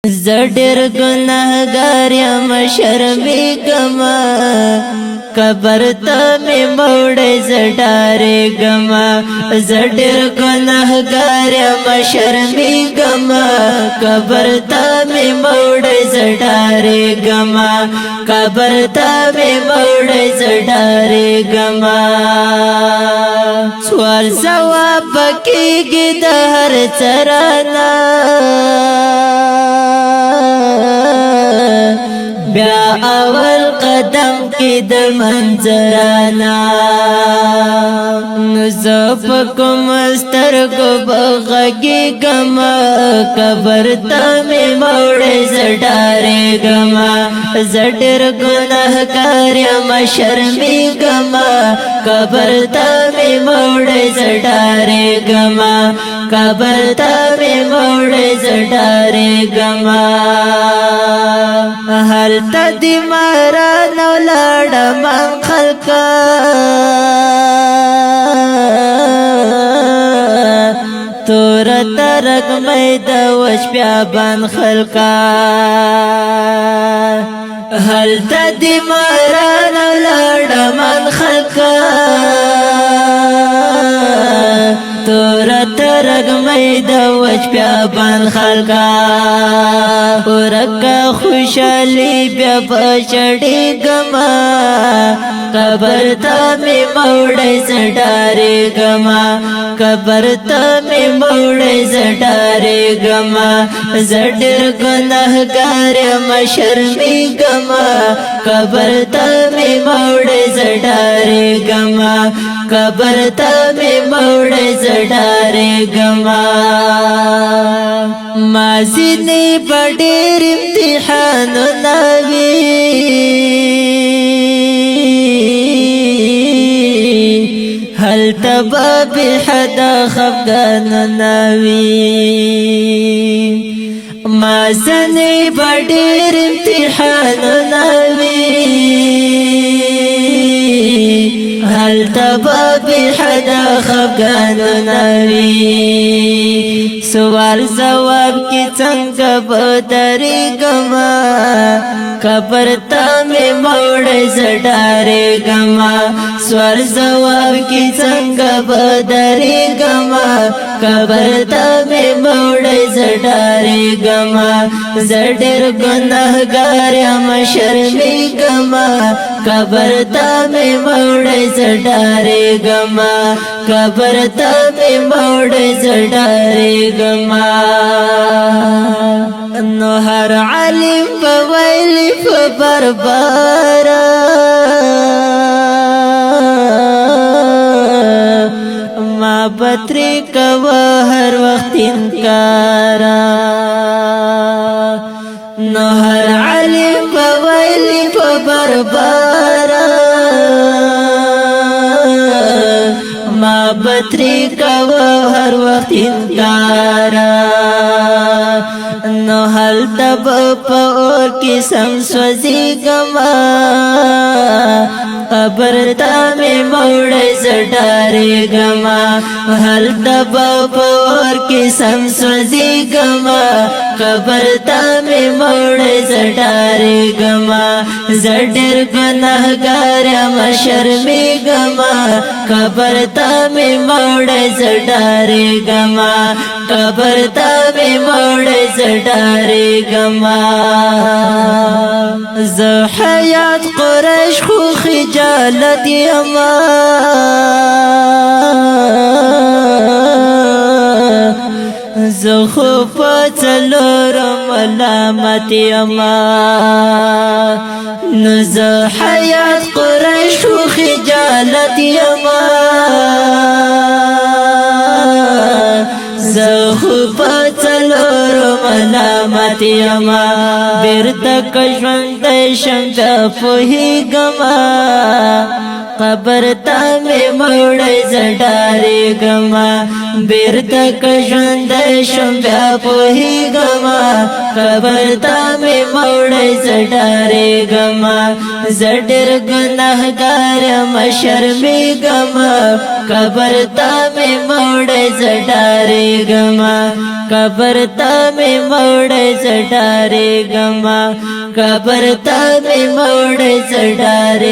زډر ګناهګار یم شرمېږم قبر ته مې موړې زډارېږم زډر ګناهګار یم شرمېږم قبر ته مې موړې زډارېږم قبر ته مې موړې زډارېږم سوال ځواب کېږي د هر څه رانه بیا اول قدم کی د منظرانا نزف کوم سترګو بغږیږم قبر ته مې موړې زډارېږم زډر ګناهګار یم شرمېږم قبر ته مې موړې زډارېږم قبر ته مې موړې زډارېږم هلته دې ماران ولاړه من خلکه تور ترک مې د وش بیابان خلکه هلته دې ماران ولاړه من خلکه تور ترک مې د وش بیابان خلکه ورکه خوشحالی بیا بچړېږم قبر ته مې موړې زډارېږم قبر ته مې موړې زډارېږم زډر ګناهګار یم شرمېږم قبر ته مې موړې زډارېږم قبر ته مې موړې زډارېږم مازی نه پډېر امتحانونه وي هلته به بېحده خفګانونه وي مازنې به ډېر امتحانونه وي هلته به بېحده خفګانونه وي سوال ځواب کې څنګه به درېږم قبر ته مې موړې زډارېږم سوال ځواب کې څنګه به درېږم قبر ته مې موړې زډارېږم زډر ګناهګار یم شرمېږم قبر ته مې موړې زډارېږم قبر ته مې موړې زډارېږم نو هر عالم په ویلي په برباره ما بترې کوه هر وخت انکارا نو هر عالم په ویلي په برباره ما بترې کوه هر وخت انکارا نو هلته به په اور کې سم سوځېږم قبر ته مې موړې زډارېږم هلته به په اور کې سم سوځېږم قبر ته مې موړې زډارېږم زډر ګناهګار یم شرمېږم قبر ته مې موړې زډارېږم قبر ته مې موړې زډارېږم زه حیات قریش خو خجالت یم زه خو په څلورو ملامت یم نو زه حیات قریش خو خجالت یم زه خو په څلورو ملامت یم بیرته که ژوندی شم زه پوهېږم قبر تا می موڑی زڈاری گما بیرتا کشند شم بیا پوہی گما قبر تا می موڑی زڈاری گما زڈر گناہگار مشرمی گما قبر تا می موڑی زڈاری گما قبر تا می موڑی زڈاری گما قبر تا می موڑی زڈاری